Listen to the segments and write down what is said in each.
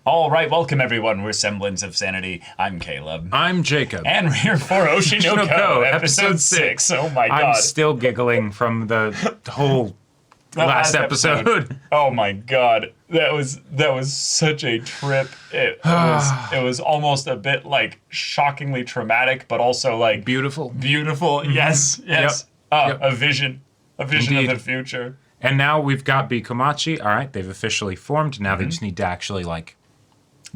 All right, welcome everyone. We're Semblance of Sanity. I'm Caleb. I'm Jacob. And we're here for Oshi No Ko, episode 6. Oh my god. I'm still giggling from the whole last episode. Oh my god. That was such a trip. It was almost a bit like shockingly traumatic, but also like beautiful. Mm-hmm. Yes. Yep. A vision Indeed. of the future. And now we've got Bikomachi. All right, they've officially formed. Now they just need to actually like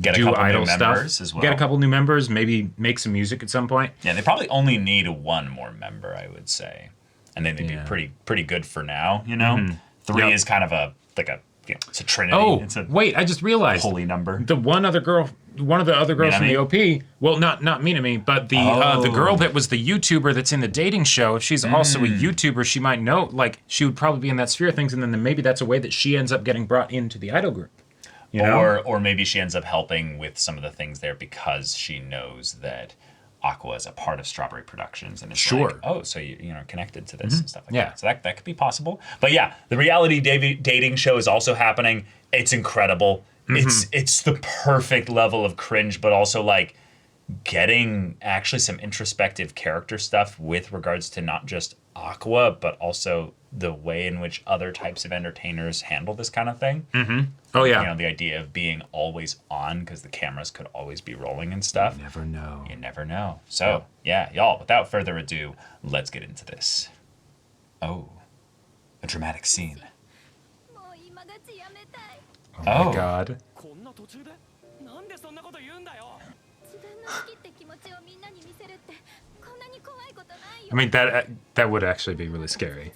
get do a couple idol new members as well. Get a couple new members, maybe make some music at some point. Yeah, they probably only need one more member, I would say. And then they'd be pretty good for now, you know? Mm-hmm. 3 is kind of it's a trinity. Oh, it's a wait, I just realized. holy number. The one of the other girls from the OP, well, not Minami, but the girl that was the YouTuber that's in the dating show, if she's also a YouTuber, she might know, like, she would probably be in that sphere of things, and then maybe that's a way that she ends up getting brought into the idol group. You know? Or maybe she ends up helping with some of the things there because she knows that Aqua is a part of Strawberry Productions and it's like, oh, so you're connected to this and stuff like that. So that could be possible. But yeah, the reality dating show is also happening. It's incredible. It's the perfect level of cringe, but also like getting actually some introspective character stuff with regards to not just Aqua, but also the way in which other types of entertainers handle this kind of thing. Oh, yeah. You know, the idea of being always on because the cameras could always be rolling and stuff. You never know. You never know. So, yeah, y'all, without further ado, let's get into this. Oh, a dramatic scene. Oh, my God. I mean, that would actually be really scary.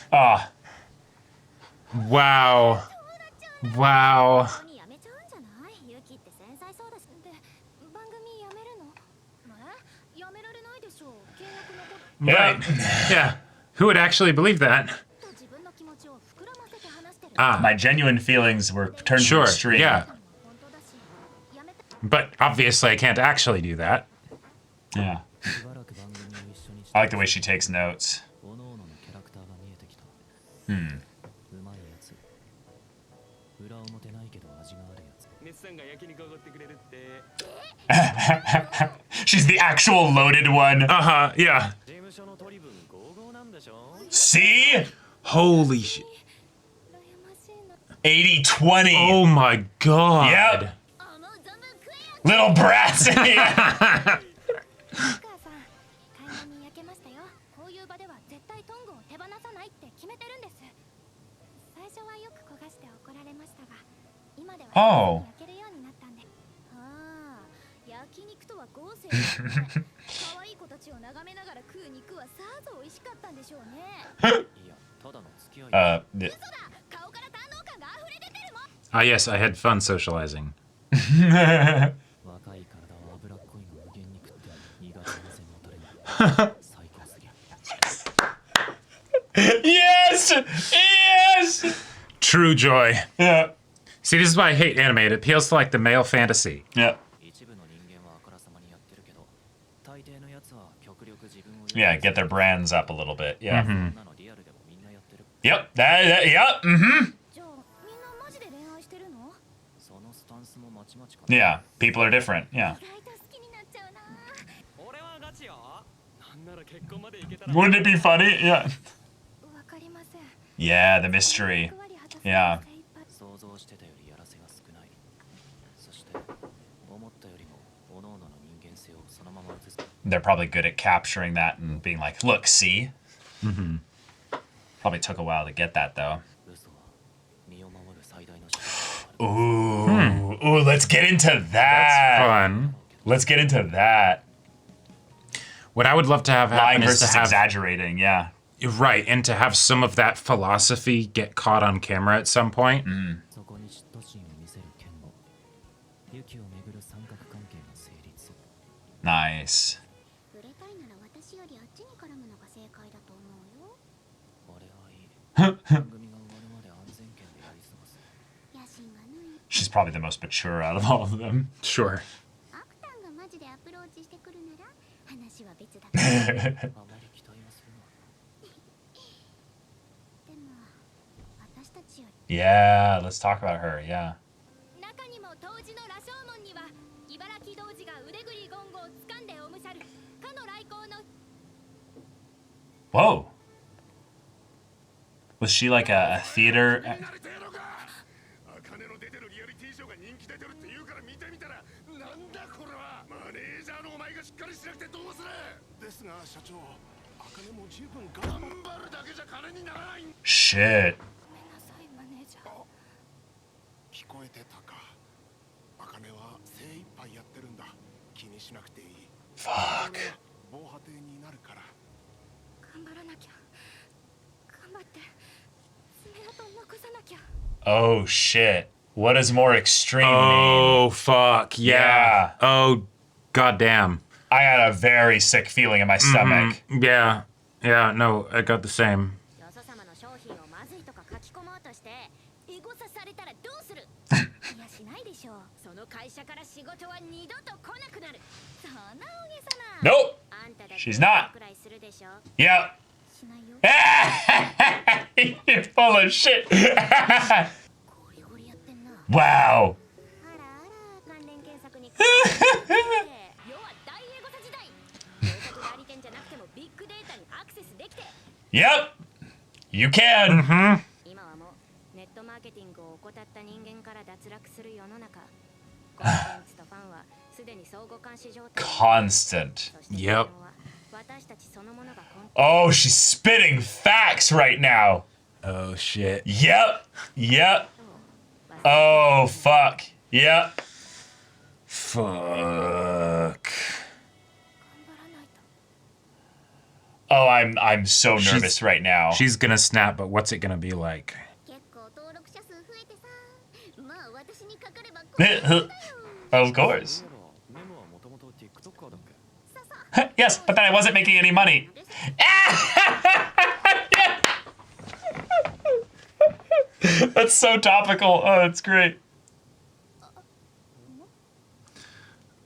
Ah. Wow. Wow. Yeah. Yeah. Who would actually believe that? My genuine feelings were turned to extreme. Yeah. But obviously I can't actually do that. Yeah. I like the way she takes notes. She's the actual loaded one. Uh-huh, yeah. See? Holy shit. 80-20. Oh my god. Yep. Little brats. Yeah. Oh. Yes, I had fun socializing. Yes! Yes! True joy. Yeah. See, this is why I hate anime. It appeals to, like, the male fantasy. Yeah. Yeah, get their brands up a little bit. Yeah. Yep. Yep. Yeah. People are different. Yeah. Wouldn't it be funny? Yeah. Yeah, the mystery. Yeah. They're probably good at capturing that and being like, look, see? Probably took a while to get that, though. Ooh, let's get into that. That's fun. Let's get into that. What I would love to have happen Lying is to versus have... exaggerating, yeah. Right, and to have some of that philosophy get caught on camera at some point. Nice. She's probably the most mature out of all of them. Sure. Yeah, let's talk about her. Yeah. Whoa. Was she like a theater? Shit. Fuck. Oh shit. What does more extreme mean? Oh fuck. Yeah. Oh goddamn. I had a very sick feeling in my stomach. Yeah. Yeah, no, I got the same. Nope. She's not. Yep. You're full of shit. Wow. Yep. You can. Constant. Yep. Oh, she's spitting facts right now. Oh shit. Yep. Yep. Oh fuck. Yep. Fuck. Oh, I'm so nervous right now. She's gonna snap, but what's it gonna be like? Of course. Yes, but then I wasn't making any money. That's so topical. Oh, that's great.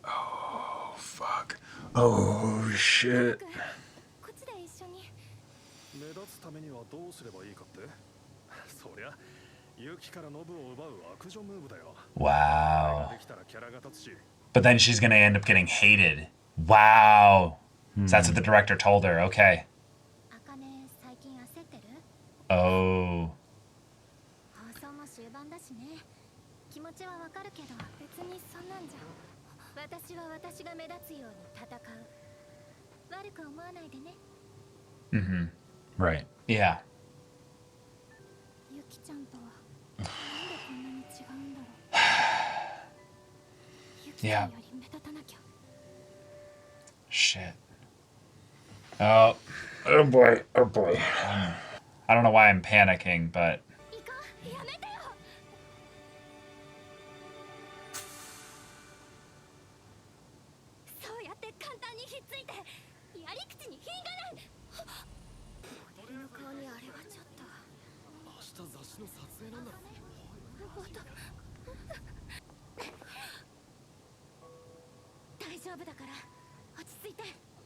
Oh, fuck. Oh, shit. Wow. But then she's gonna end up getting hated. Wow. So that's what the director told her. Okay. Oh. Mm-hmm. Right. Yeah. Yeah. Shit. Oh. Oh boy. Oh boy. I don't know why I'm panicking, but...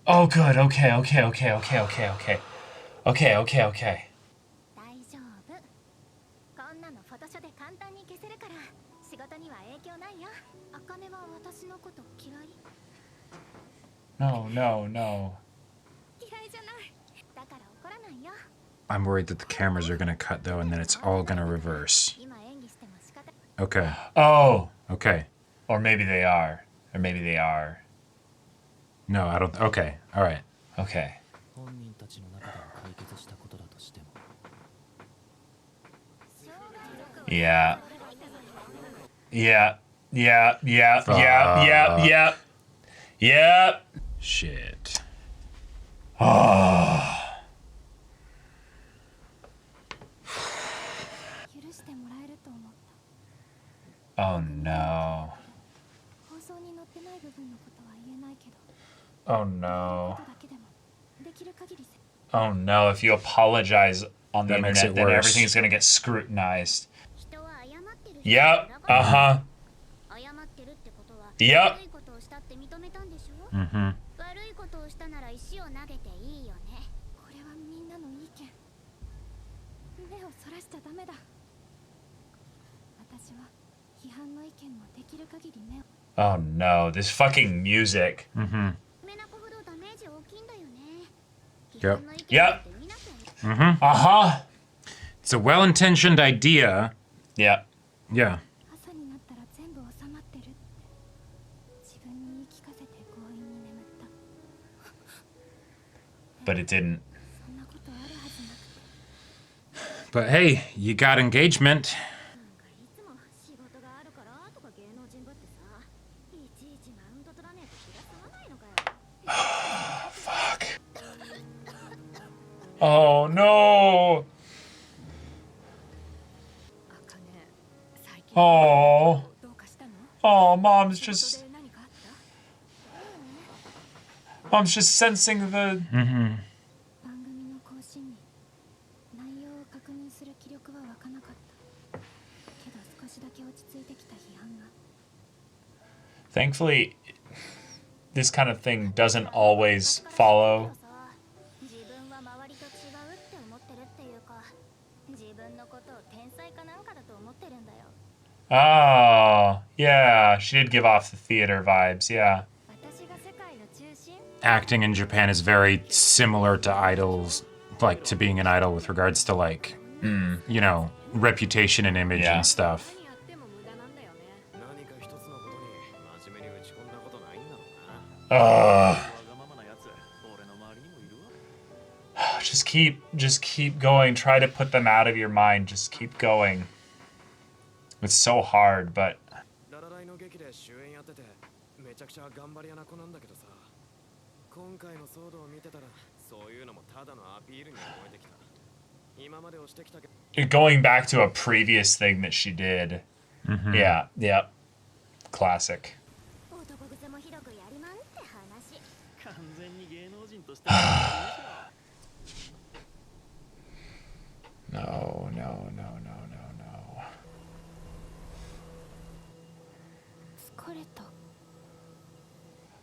Oh, good. Okay, okay, okay, okay, okay, okay. Okay, okay, okay. No, no, no. I'm worried that the cameras are gonna cut though, and then it's all gonna reverse. Okay. Oh. Okay. Or maybe they are. Or maybe they are. No, I don't. Okay. All right. Okay. Yeah. Yeah. Yeah. Yeah. Yeah. Yeah. Yeah. Yeah. Shit. Oh. Oh no. Oh no. Oh no, if you apologize on the internet, then everything's gonna get scrutinized. Yep, uh-huh. Yep. Mm-hmm. Oh no, this fucking music. Yep. Yep. Uh-huh. It's a well-intentioned idea. Yeah. Yeah. But it didn't. But hey, you got engagement. Fuck. Oh no. Oh. Oh, Mom's just sensing the... Thankfully, this kind of thing doesn't always follow. Oh, yeah, she did give off the theater vibes, yeah. Acting in Japan is very similar to idols, like to being an idol with regards to like, you know, reputation and image and stuff. Just keep going. Try to put them out of your mind. Just keep going. It's so hard, but... Going back to a previous thing that she did. Yeah. Classic. No.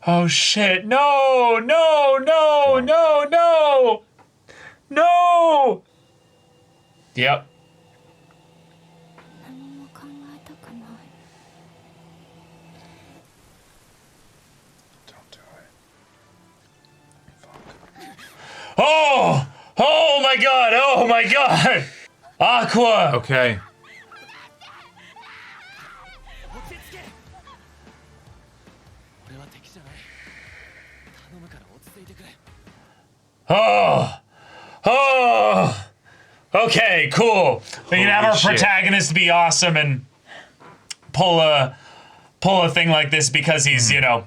Oh shit, no! Yep. Don't do it. Fuck. Oh my god! Aqua! Okay. Oh! Okay, cool. We can have our protagonist be awesome and pull a thing like this because he's, you know,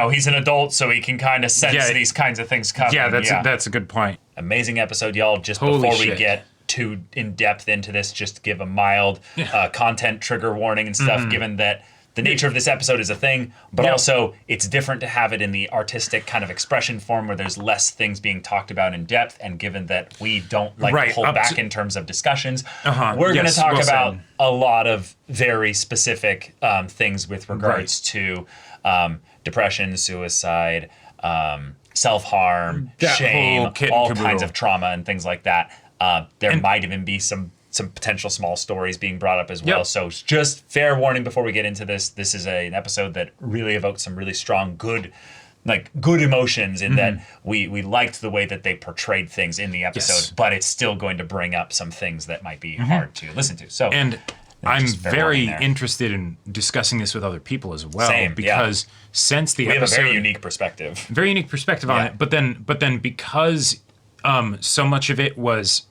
he's an adult, so he can kind of sense these kinds of things coming. Yeah, that's a good point. Amazing episode, y'all. Just before we get too in-depth into this, just give a mild content trigger warning and stuff, given that the nature of this episode is a thing, but also it's different to have it in the artistic kind of expression form where there's less things being talked about in depth, and given that we don't hold back in terms of discussions, we're going to talk about a lot of very specific things with regards to depression, suicide, self-harm, shame, all kinds of trauma and things like that. There might even be some potential small stories being brought up as well. So just fair warning before we get into this. This is an episode that really evoked some really strong, good emotions in that we liked the way that they portrayed things in the episode, but it's still going to bring up some things that might be hard to listen to. So, and I'm very interested in discussing this with other people as well. Because since the episode, we have a very unique perspective on it. But then because so much of it was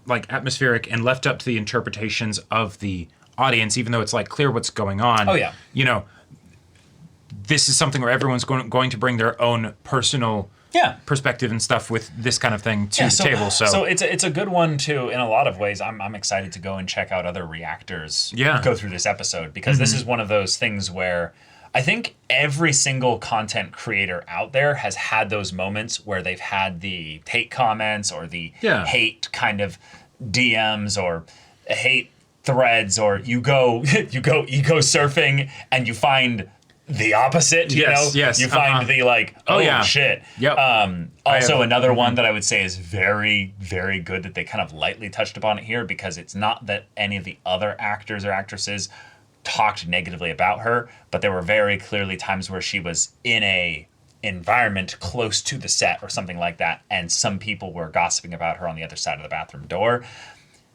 like atmospheric and left up to the interpretations of the audience, even though it's like clear what's going on. You know, this is something where everyone's going to bring their own personal perspective and stuff with this kind of thing to the table. So it's a good one too. In a lot of ways, I'm excited to go and check out other reactors. Go through this episode because this is one of those things where I think every single content creator out there has had those moments where they've had the hate comments or the hate kind of DMs or hate threads, or you go ego surfing and you find the opposite, you know? Yes. You find the like, oh shit. Yep. Also, another one that I would say is very, very good that they kind of lightly touched upon it here, because it's not that any of the other actors or actresses talked negatively about her, but there were very clearly times where she was in a environment close to the set or something like that, and some people were gossiping about her on the other side of the bathroom door.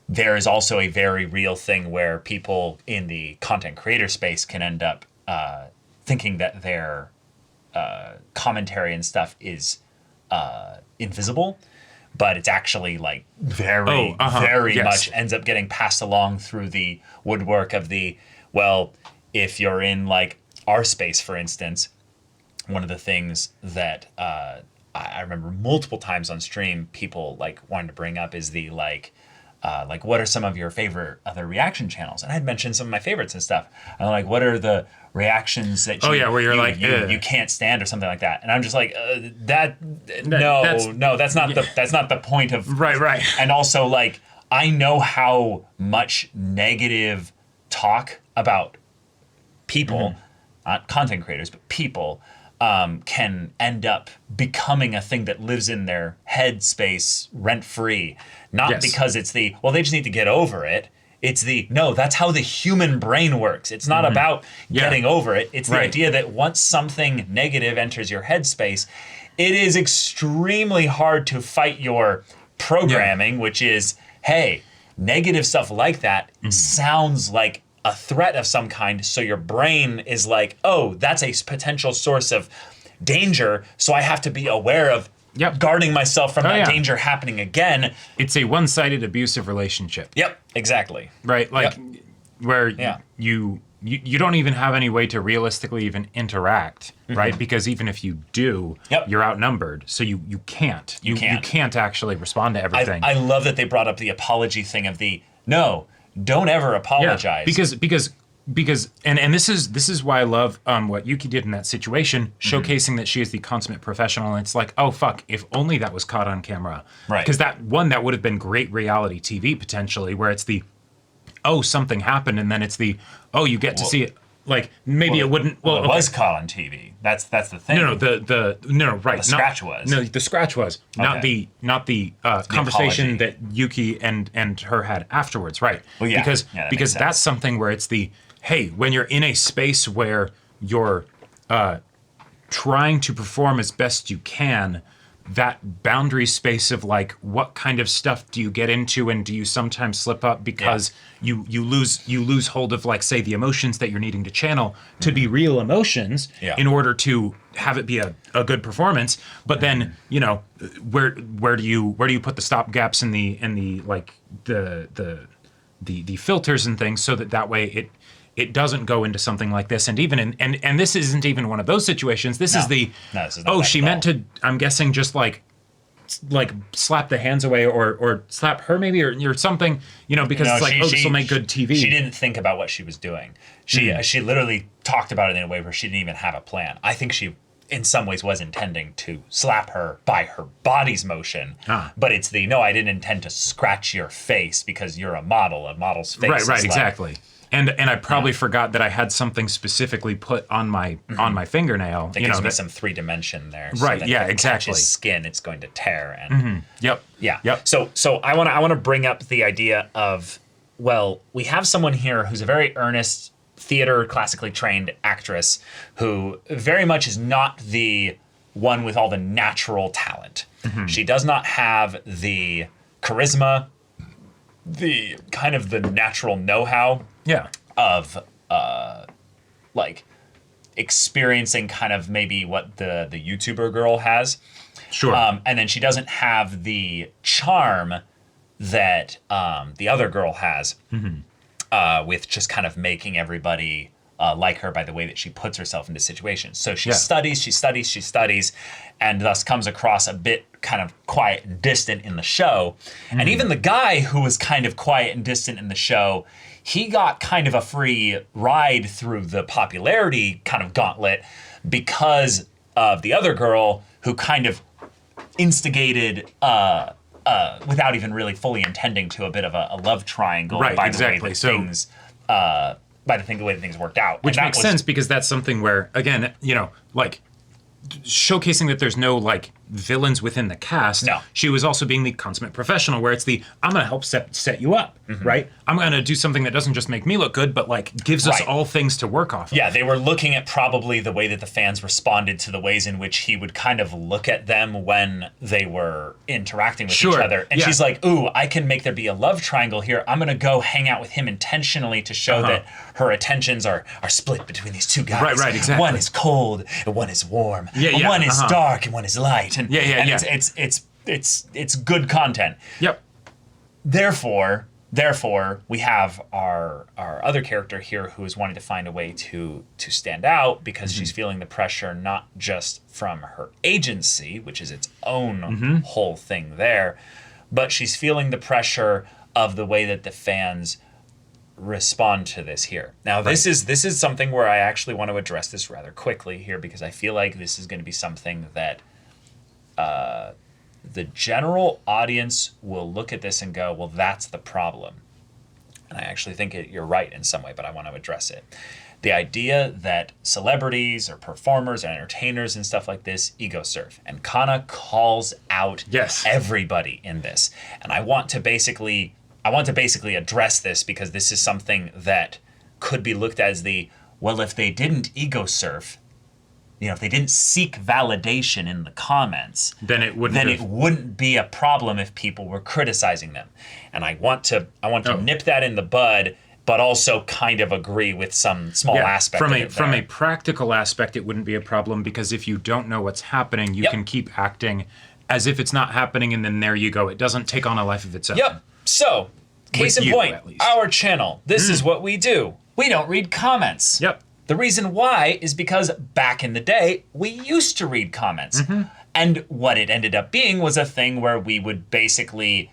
There is also a very real thing where people in the content creator space can end up thinking that their commentary and stuff is invisible, but it's actually like very much ends up getting passed along through the woodwork of the, well, if you're in like our space, for instance, one of the things that I remember multiple times on stream people like wanted to bring up is the like what are some of your favorite other reaction channels? And I'd mentioned some of my favorites and stuff. And like, what are the reactions that you can't stand or something like that? And I'm just like, that's not the point of right. And also like, I know how much negative talk about people, not content creators, but people, can end up becoming a thing that lives in their head space rent-free. Not because it's they just need to get over it. It's that's how the human brain works. It's not about getting over it. It's the idea that once something negative enters your head space, it is extremely hard to fight your programming, which is, hey, negative stuff like that sounds like a threat of some kind, so your brain is like, oh, that's a potential source of danger, so I have to be aware of guarding myself from that danger happening again. It's a one-sided abusive relationship. Yep, exactly. Right, like where you don't even have any way to realistically even interact, right? Because even if you do, you're outnumbered, so you can't. You can't actually respond to everything. I love that they brought up the apology thing of don't ever apologize. Because this is why I love what Yuki did in that situation, showcasing that she is the consummate professional. And it's like, oh fuck, if only that was caught on camera. Right. Because that would have been great reality TV potentially, where it's the, oh, something happened, and then it's the, oh, you get to see it. Like maybe it wouldn't. Well, it was caught on TV. That's the thing. No, right. The scratch was. No, the scratch was not the conversation that Yuki and her had afterwards. Right. Well, because that's something where it's the, hey, when you're in a space where you're trying to perform as best you can, that boundary space of like, what kind of stuff do you get into, and do you sometimes slip up because you lose hold of, like, say, the emotions that you're needing to channel to be real emotions in order to have it be a good performance. But then, where do you put the stop gaps in the like the filters and things, so that way it doesn't go into something like this. And even and this isn't even one of those situations. This is she meant to, I'm guessing, just like slap the hands away or slap her maybe or something, because it's like, this will make good TV. She didn't think about what she was doing. She literally talked about it in a way where she didn't even have a plan. I think she in some ways was intending to slap her by her body's motion, but it's I didn't intend to scratch your face because you're a model. A model's face. Right, exactly. And I probably forgot that I had something specifically put on my fingernail. That gives me some 3D there. So right. Yeah. Exactly. Touches skin, it's going to tear. And Yep. So I want to bring up the idea of, well, we have someone here who's a very earnest theater, classically trained actress who very much is not the one with all the natural talent. She does not have the charisma, the kind of the natural know-how of like experiencing kind of maybe what the YouTuber girl has. Sure. And then she doesn't have the charm that the other girl has with just kind of making everybody like her by the way that she puts herself into situations. So she studies, and thus comes across a bit kind of quiet and distant in the show. And even the guy who was kind of quiet and distant in the show, he got kind of a free ride through the popularity kind of gauntlet because of the other girl who kind of instigated without even really fully intending to a bit of a love triangle by the way that things the way that things worked out. Which makes sense because that's something where, again, like showcasing that there's no like villains within the cast. No. She was also being the consummate professional where it's I'm going to help set you up, right? I'm going to do something that doesn't just make me look good, but like gives us all things to work off of. Yeah, they were looking at probably the way that the fans responded to the ways in which he would kind of look at them when they were interacting with each other. And she's like, ooh, I can make there be a love triangle here. I'm going to go hang out with him intentionally to show that her attentions are split between these two guys. Right, exactly. One is cold and one is warm. One is dark and one is light. And it's good content. Yep. Therefore, we have our other character here who is wanting to find a way to stand out because she's feeling the pressure not just from her agency, which is its own whole thing there, but she's feeling the pressure of the way that the fans respond to this here. Now, this is something where I actually want to address this rather quickly here because I feel like this is going to be something that the general audience will look at this and go, well, that's the problem. And I actually think you're right in some way, but I want to address it. The idea that celebrities or performers or entertainers and stuff like this ego surf. And Kana calls out everybody in this. And I want to basically address this because this is something that could be looked at as well, if they didn't ego surf, if they didn't seek validation in the comments, then it wouldn't be a problem if people were criticizing them. And I want to nip that in the bud, but also kind of agree with some small aspect of it. From a practical aspect, it wouldn't be a problem because if you don't know what's happening, you can keep acting as if it's not happening, and then there you go. It doesn't take on a life of its own. Yep. So, case in point, our channel, this is what we do. We don't read comments. Yep. The reason why is because back in the day, we used to read comments. And what it ended up being was a thing where we would basically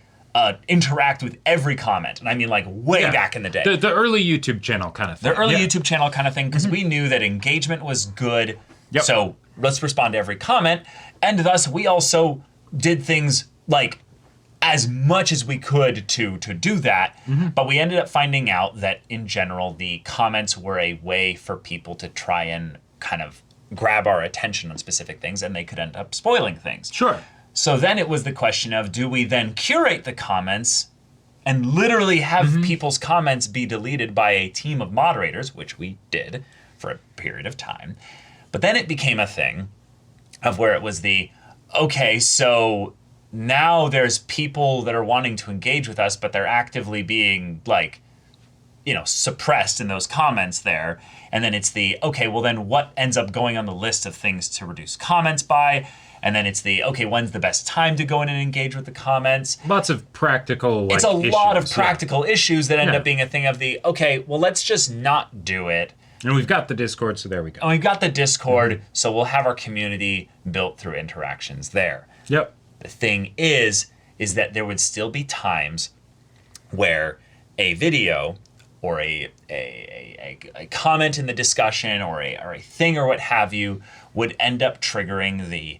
interact with every comment. And I mean like way back in the day. The early YouTube channel kind of thing. The early YouTube channel kind of thing, because we knew that engagement was good. Yep. So let's respond to every comment. And thus, we also did things like as much as we could to do that, but we ended up finding out that in general, the comments were a way for people to try and kind of grab our attention on specific things, and they could end up spoiling things. Sure. So then it was the question of, do we then curate the comments and literally have people's comments be deleted by a team of moderators, which we did for a period of time. But then it became a thing of where it was okay, so now there's people that are wanting to engage with us, but they're actively being suppressed in those comments there. And then it's okay, well then what ends up going on the list of things to reduce comments by? And then it's okay, when's the best time to go in and engage with the comments? Lots of practical It's a lot of practical issues that end up being a thing of okay, well let's just not do it. And we've got the Discord, so there we go. And we've got the Discord, so we'll have our community built through interactions there. Yep. The thing is that there would still be times where a video or a comment in the discussion or a thing or what have you would end up triggering the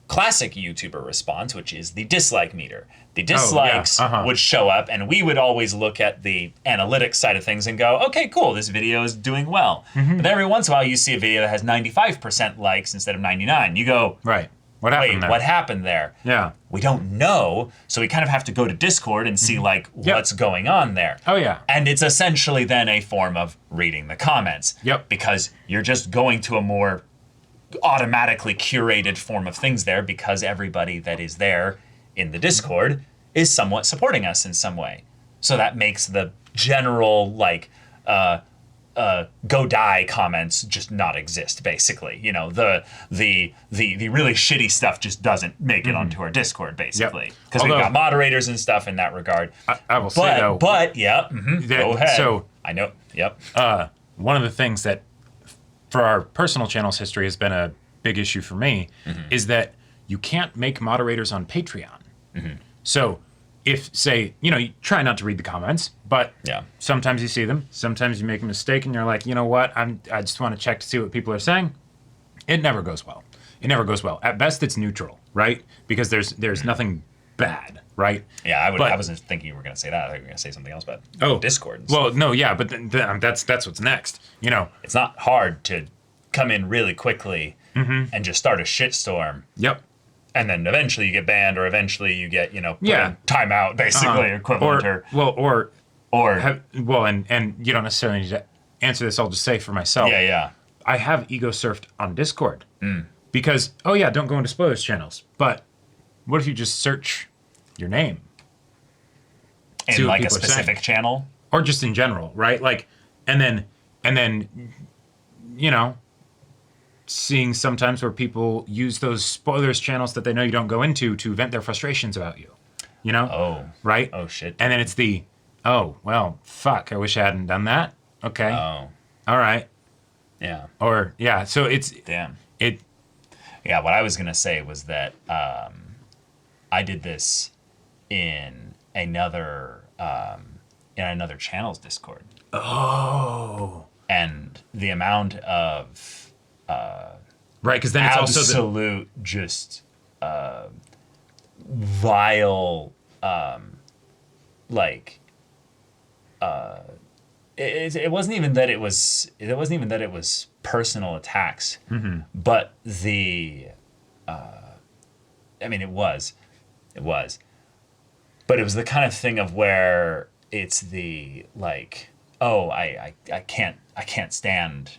classic YouTuber response, which is the dislike meter. The dislikes would show up, and we would always look at the analytics side of things and go, okay, cool, this video is doing well. But every once in a while you see a video that has 95% likes instead of 99. You go, right. What happened there? What happened there? Yeah. We don't know, so we kind of have to go to Discord and see what's going on there. Oh, yeah. And it's essentially then a form of reading the comments. Yep. Because you're just going to a more automatically curated form of things there because everybody that is there in the Discord is somewhat supporting us in some way. So that makes the general go die comments just not exist, basically. The really shitty stuff just doesn't make it onto our Discord, basically. Because we've got moderators and stuff in that regard. I will say, though. But, go ahead. So, I know, one of the things that, for our personal channel's history, has been a big issue for me, is that you can't make moderators on Patreon. So, if, say, you try not to read the comments, but sometimes you see them, sometimes you make a mistake and you're like, you know what, I just want to check to see what people are saying. It never goes well. At best, it's neutral, right? Because there's nothing bad, right? Yeah, I wasn't thinking you were going to say that. I think you were going to say something else about Discord. Well, no, yeah, but that's what's next. You know, it's not hard to come in really quickly and just start a shitstorm. Yep. And then eventually you get banned, or eventually you get, put in timeout, basically, equivalent. And you don't necessarily need to answer this. I'll just say for myself. Yeah. I have ego surfed on Discord because, don't go into spoilers channels. But what if you just search your name? In like a specific channel? Or just in general, right? Like, and then, seeing sometimes where people use those spoilers channels that they know you don't go into to vent their frustrations about you, Oh. Right? Oh, shit. And then it's fuck, I wish I hadn't done that. Okay. Oh. All right. Yeah. Or, so it's... Damn. Yeah, what I was going to say was that I did this in another channel's Discord. Oh. And the amount of... right, because then it's also absolute just vile it wasn't even that it was personal attacks, but it was but it was the kind of thing of where it's the I can't stand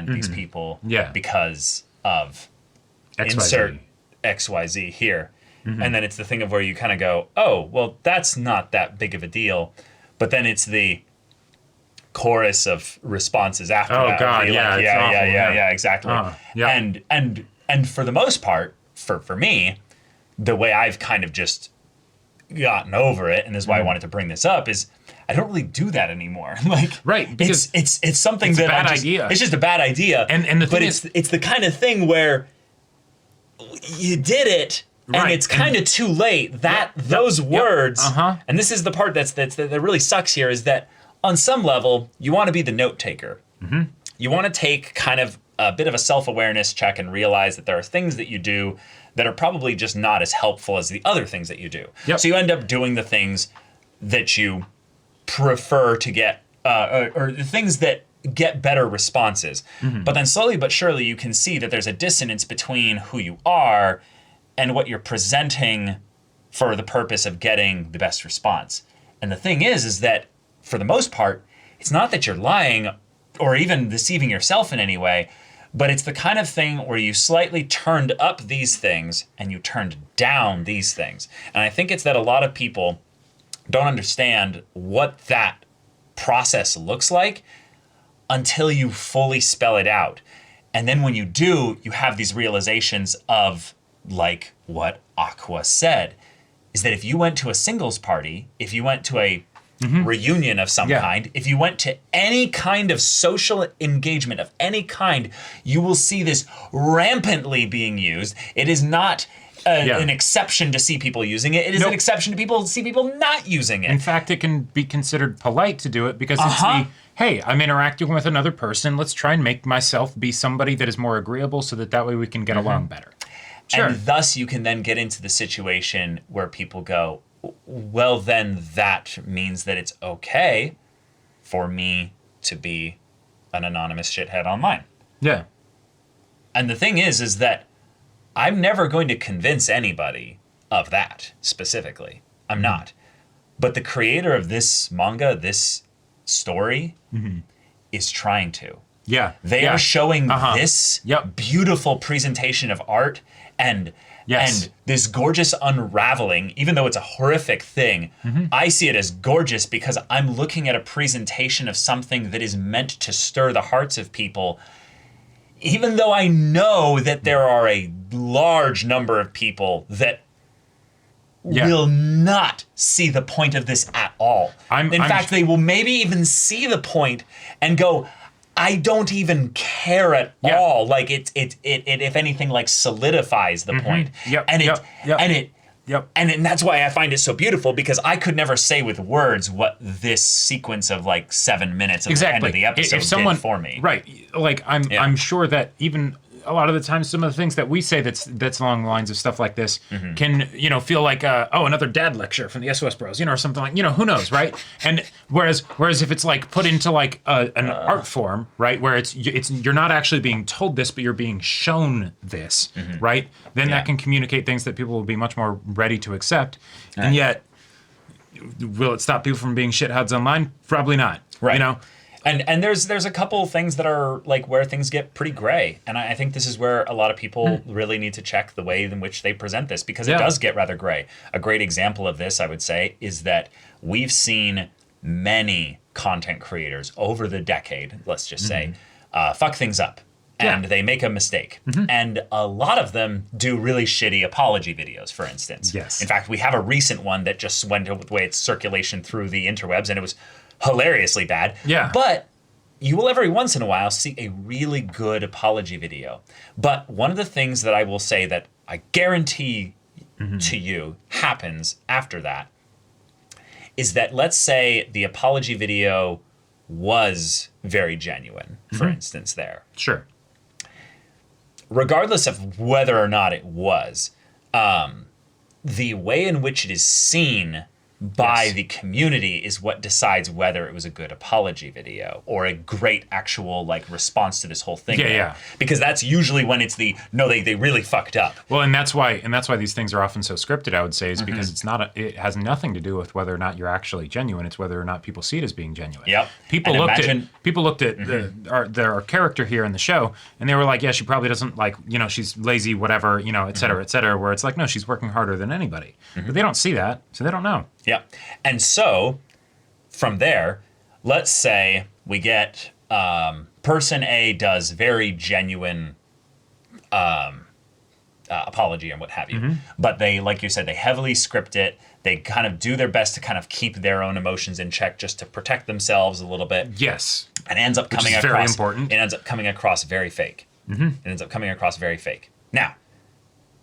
these people because of XYZ. insert XYZ here. And then it's the thing of where you kind of go, oh, well, that's not that big of a deal. But then it's the chorus of responses after that. Oh, God, yeah, exactly. Yeah. And for the most part, for me, the way I've kind of just gotten over it, and this is why I wanted to bring this up, is I don't really do that anymore. Right, because it's something that a bad idea. It's just a bad idea. And the thing it's the kind of thing where you did it, and it's kind of too late. Those words, and this is the part that really sucks here, is that on some level you want to be the note taker. You want to take kind of a bit of a self-awareness check and realize that there are things that you do that are probably just not as helpful as the other things that you do. So you end up doing the things that you prefer to get, or the things that get better responses. But then slowly but surely you can see that there's a dissonance between who you are and what you're presenting for the purpose of getting the best response. And the thing is that for the most part, it's not that you're lying or even deceiving yourself in any way, but it's the kind of thing where you slightly turned up these things and you turned down these things. And I think it's that a lot of people don't understand what that process looks like until you fully spell it out. And then when you do, you have these realizations of, like what Aqua said, is that if you went to a singles party, if you went to a reunion of some kind, if you went to any kind of social engagement of any kind, you will see this rampantly being used. It is not an exception to see people using it. It is an exception to see people not using it. In fact, it can be considered polite to do it because it's hey, I'm interacting with another person. Let's try and make myself be somebody that is more agreeable so that way we can get along better. Sure. And thus you can then get into the situation where people go, well, then that means that it's okay for me to be an anonymous shithead online. Yeah. And the thing is that I'm never going to convince anybody of that specifically. I'm not. But the creator of this manga, this story, is trying to. Yeah. They are showing this beautiful presentation of art and this gorgeous unraveling, even though it's a horrific thing. I see it as gorgeous because I'm looking at a presentation of something that is meant to stir the hearts of people, even though I know that there are a large number of people that will not see the point of this at all. In fact, they will maybe even see the point and go, I don't even care at all. Like it if anything, like solidifies the point. And that's why I find it so beautiful, because I could never say with words what this sequence of like 7 minutes at the end of the episode did for me. Right. Like I'm sure that even a lot of the time, some of the things that we say that's along the lines of stuff like this can, feel like, another dad lecture from the SOS Bros, or something like, who knows, right? And whereas if it's like put into like an art form, right, where it's you're not actually being told this, but you're being shown this, right? Then that can communicate things that people will be much more ready to accept, and yet. Will it stop people from being shitheads online? Probably not. Right. And there's a couple things that are like where things get pretty gray. And I think this is where a lot of people really need to check the way in which they present this, because it does get rather gray. A great example of this, I would say, is that we've seen many content creators over the decade, let's just say, fuck things up. And they make a mistake. And a lot of them do really shitty apology videos, for instance. Yes. In fact, we have a recent one that just went the way its circulation through the interwebs, and it was hilariously bad. Yeah. But you will every once in a while see a really good apology video. But one of the things that I will say that I guarantee to you happens after that is that, let's say the apology video was very genuine, for instance, there. Sure. Regardless of whether or not it was, the way in which it is seen by the community is what decides whether it was a good apology video or a great actual like response to this whole thing. Yeah. Because that's usually when it's they really fucked up. Well, and that's why these things are often so scripted, I would say, is because it has nothing to do with whether or not you're actually genuine. It's whether or not people see it as being genuine. Yep. People looked at our character here in the show, and they were like, yeah, she probably doesn't like, she's lazy, whatever, et cetera, et cetera, where it's like, no, she's working harder than anybody. But they don't see that, so they don't know. Yeah. And so from there, let's say we get person A does very genuine apology and what have you. But they, like you said, they heavily script it. They kind of do their best to kind of keep their own emotions in check just to protect themselves a little bit. Yes. And ends up coming across very important. It ends up coming across very fake. It ends up coming across very fake. Now,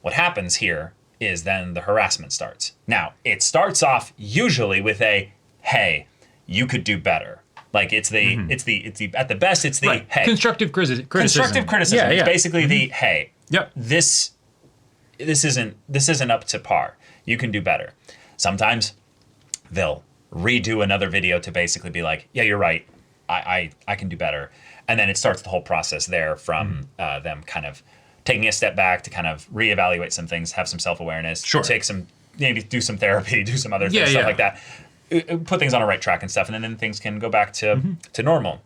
what happens here is then the harassment starts. Now, it starts off usually with a, hey, you could do better. Like it's the at the best it's the hey. Constructive criticism. Constructive criticism. Yeah. It's basically the hey. Yep. This isn't up to par. You can do better. Sometimes they'll redo another video to basically be like, yeah, you're right. I can do better. And then it starts the whole process there from them kind of taking a step back to kind of reevaluate some things, have some self-awareness, maybe do some therapy, do some other things, stuff like that. Put things on a right track and stuff, and then things can go back to normal.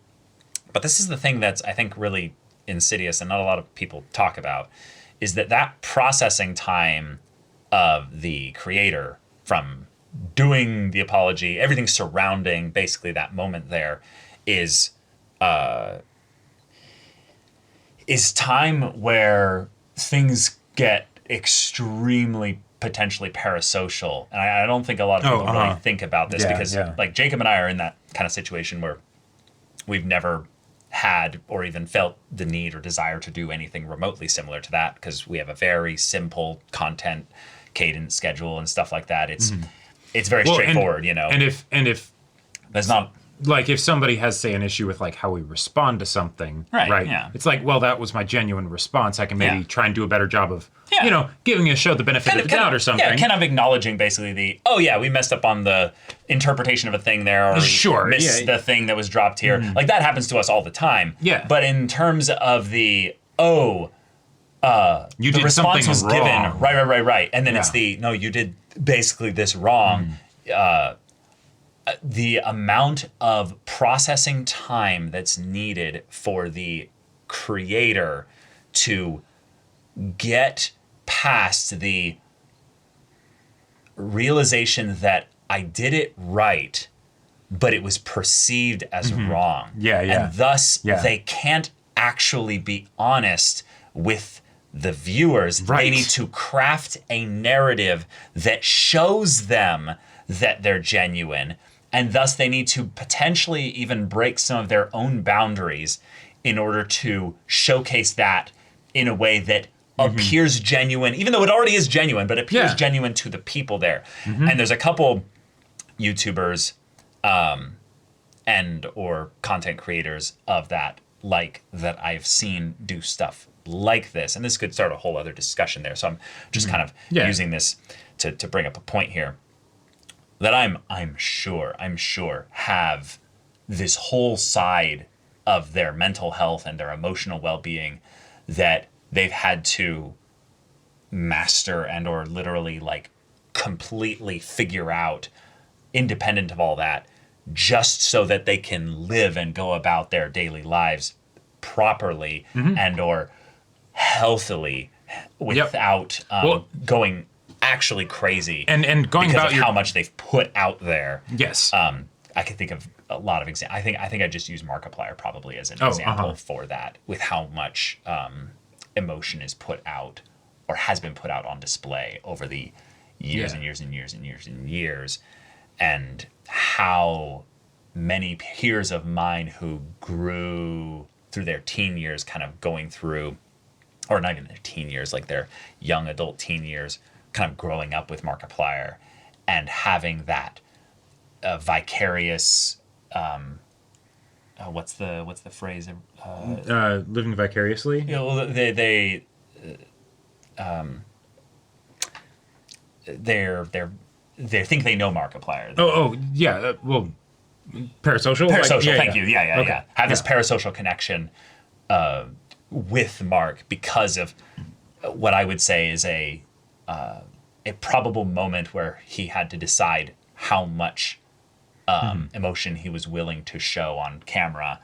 But this is the thing that's, I think, really insidious and not a lot of people talk about, is that processing time of the creator from doing the apology, everything surrounding basically that moment there is time where things get extremely potentially parasocial. And I don't think a lot of people really think about this because like Jacob and I are in that kind of situation where we've never had or even felt the need or desire to do anything remotely similar to that because we have a very simple content cadence schedule and stuff like that. It's very straightforward, And if there's not like if somebody has, say, an issue with like how we respond to something, right? Yeah. It's like, well, that was my genuine response. I can maybe try and do a better job of, giving a show the benefit of the doubt or something. Yeah, kind of acknowledging basically we messed up on the interpretation of a thing there, or we missed the thing that was dropped here. Like that happens to us all the time. Yeah. But in terms of the you the did response something was wrong. given right, and then it's no, you did basically this wrong. The amount of processing time that's needed for the creator to get past the realization that I did it right, but it was perceived as wrong. And thus they can't actually be honest with the viewers. They need to craft a narrative that shows them that they're genuine, and thus they need to potentially even break some of their own boundaries in order to showcase that in a way that appears genuine, even though it already is genuine, but appears genuine to the people there. And there's a couple YouTubers and or content creators of that I've seen do stuff like this, and this could start a whole other discussion there. So I'm just kind of using this to bring up a point here that I'm sure have this whole side of their mental health and their emotional well-being that they've had to master and or literally like completely figure out independent of all that, just so that they can live and go about their daily lives properly and or healthily without going actually crazy and going because about of how much they've put out there. Yes. I can think of a lot of examples. I think I just use Markiplier probably as an example for that, with how much emotion is put out or has been put out on display over the years and years and years and years and years, and how many peers of mine who grew through their teen years kind of going through, or not even their teen years, like their young adult teen years, kind of growing up with Markiplier and having that vicarious what's the phrase? Living vicariously. You know, they think they know Markiplier. Well, parasocial. Parasocial. Thank you. Yeah. Have this parasocial connection with Mark because of what I would say is a probable moment where he had to decide how much emotion he was willing to show on camera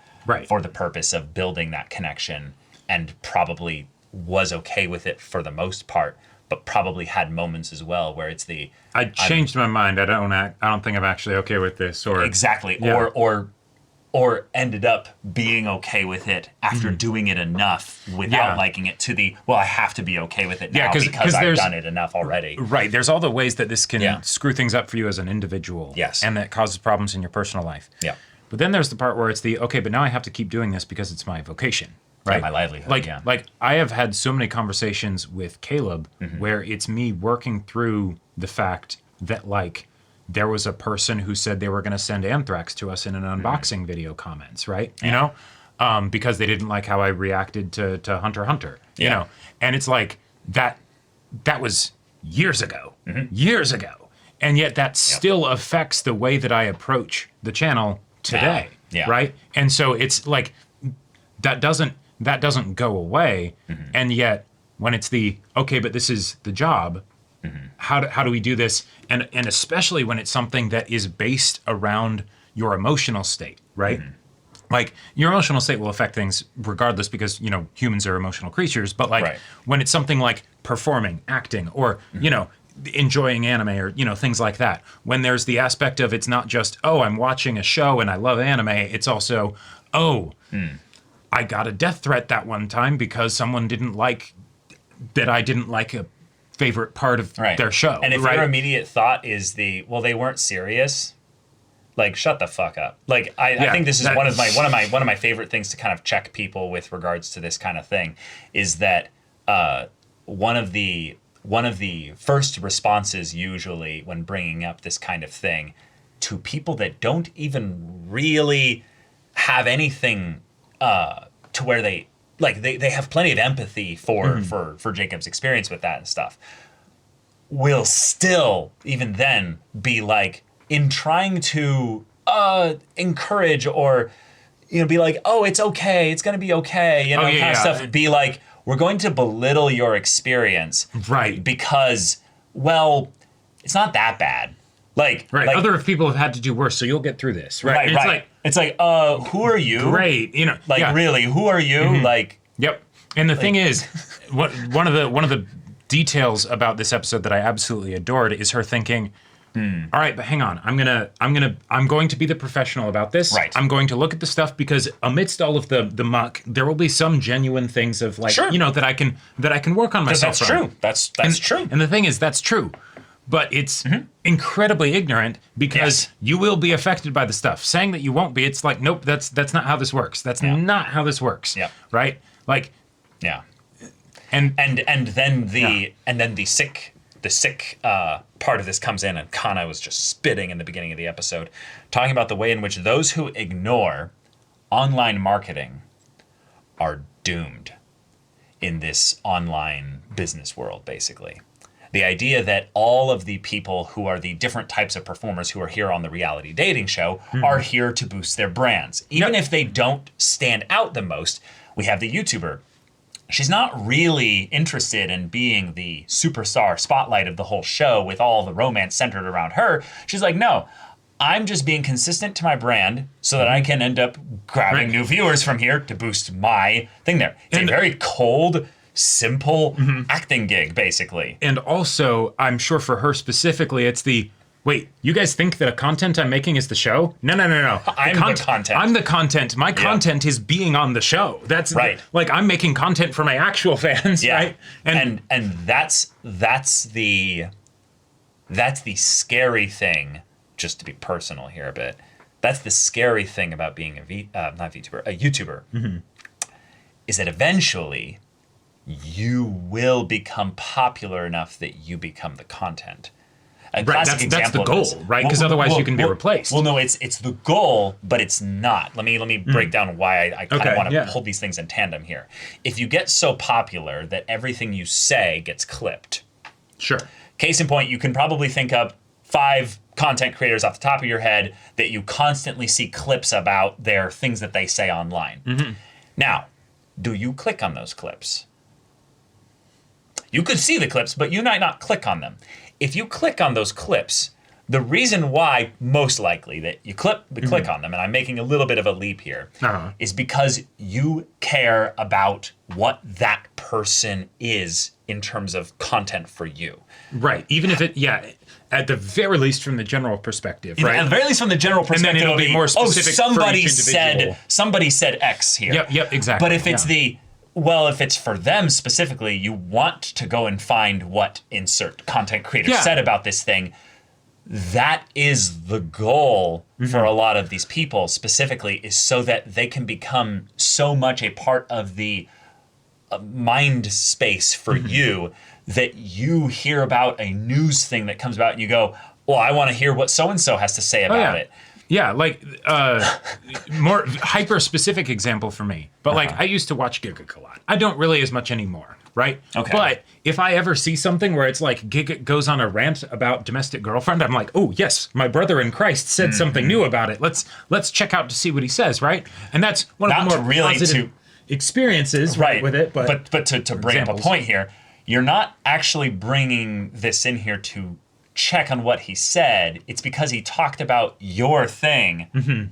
for the purpose of building that connection, and probably was okay with it for the most part, but probably had moments as well where it's I changed my mind. I don't think I'm actually okay with this, or exactly, or ended up being okay with it after doing it enough without liking it, to I have to be okay with it now because I've done it enough already. Right. There's all the ways that this can screw things up for you as an individual. Yes. And that causes problems in your personal life. Yeah. But then there's the part where it's but now I have to keep doing this because it's my vocation. Right? Yeah, my livelihood. Like I have had so many conversations with Caleb where it's me working through the fact that there was a person who said they were going to send anthrax to us in an unboxing video comments, right? You know, because they didn't like how I reacted to Hunter x Hunter, you know? And it's like that was years ago. And yet that still affects the way that I approach the channel today, right? And so it's like that doesn't go away. And yet when it's but this is the job, how do we do this? And especially when it's something that is based around your emotional state, right? Like your emotional state will affect things regardless because, you know, humans are emotional creatures. But when it's something like performing, acting, or, you know, enjoying anime or, you know, things like that, when there's the aspect of it's not just, I'm watching a show and I love anime. It's also, I got a death threat that one time because someone didn't like that I didn't like a favorite part of their show. And if your immediate thought is they weren't serious, like shut the fuck up. Like I think this is one of my favorite things to kind of check people with regards to this kind of thing is that one of the first responses usually when bringing up this kind of thing to people that don't even really have anything to where they have plenty of empathy for Jacob's experience with that and stuff, will still even then be like, in trying to encourage or, you know, be like, it's okay, it's gonna be okay, you know, kind of stuff, be like, we're going to belittle your experience, right? Because, well, it's not that bad. Like other people have had to do worse, so you'll get through this, right? It's like, who are you? Great, you know, really, who are you? Like, yep. And the thing is, one of the details about this episode that I absolutely adored is her thinking, all right, but hang on, I'm going to be the professional about this. Right. I'm going to look at the stuff because amidst all of the muck, there will be some genuine things of you know, that I can work on myself. That's true. That's true. And the thing is, that's true. But it's incredibly ignorant because you will be affected by the stuff. Saying that you won't be, it's like, nope, that's not how this works. That's not how this works. Yeah. Right? Like, and then the sick part of this comes in, and Kana was just spitting in the beginning of the episode, talking about the way in which those who ignore online marketing are doomed. in this online business world, basically. The idea that all of the people who are the different types of performers who are here on the reality dating show are here to boost their brands. Even if they don't stand out the most, we have the YouTuber. She's not really interested in being the superstar spotlight of the whole show with all the romance centered around her. She's like, no, I'm just being consistent to my brand so that I can end up grabbing new viewers from here to boost my thing there. It's a very cold, simple acting gig, basically. And also, I'm sure for her specifically, it's the, wait, you guys think that the content I'm making is the show? No. I'm the content. I'm the content. My content is being on the show. That's right. Like, I'm making content for my actual fans, right? And that's the scary thing, just to be personal here a bit. That's the scary thing about being a YouTuber, is that eventually you will become popular enough that you become the content. That's the goal, right? Because otherwise you can be replaced. Well, no, it's the goal, but it's not. Let me break down why I kind of want to hold these things in tandem here. If you get so popular that everything you say gets clipped. Sure. Case in point, you can probably think of 5 content creators off the top of your head that you constantly see clips about their things that they say online. Now, do you click on those clips? You could see the clips, but you might not click on them. If you click on those clips, the reason why most likely that you click on them, and I'm making a little bit of a leap here, is because you care about what that person is in terms of content for you. Right. Even if at the very least from the general perspective, right? At the very least from the general perspective, and then it'll be more specific for each individual. Somebody said X here. Yep, exactly. But if it's if it's for them specifically, you want to go and find what insert content creator said about this thing. That is the goal for a lot of these people specifically, is so that they can become so much a part of the mind space for you that you hear about a news thing that comes about and you go, well, I want to hear what so-and-so has to say about it. Yeah, like more hyper-specific example for me. But like I used to watch Giga a lot. I don't really as much anymore, right? Okay. But if I ever see something where it's like Giga goes on a rant about domestic girlfriend, I'm like, oh yes, my brother in Christ said something new about it. Let's check out to see what he says, right? And that's one of the more positive experiences with it. But to bring up a point here, you're not actually bringing this in here to check on what he said. It's because he talked about your thing,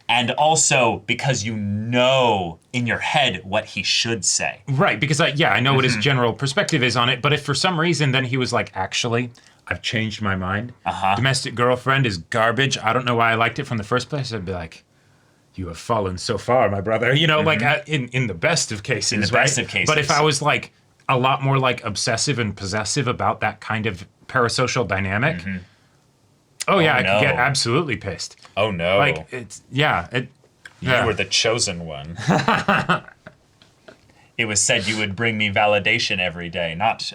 and also because you know in your head what he should say. Right, because I know what his general perspective is on it, but if for some reason then he was like, actually, I've changed my mind. Domestic girlfriend is garbage. I don't know why I liked it from the first place. I'd be like, you have fallen so far, my brother. You know, like in the best of cases, in the best of cases. But if I was like a lot more like obsessive and possessive about that kind of parasocial dynamic, I could get absolutely pissed. Oh no! Like you were the chosen one. It was said you would bring me validation every day, not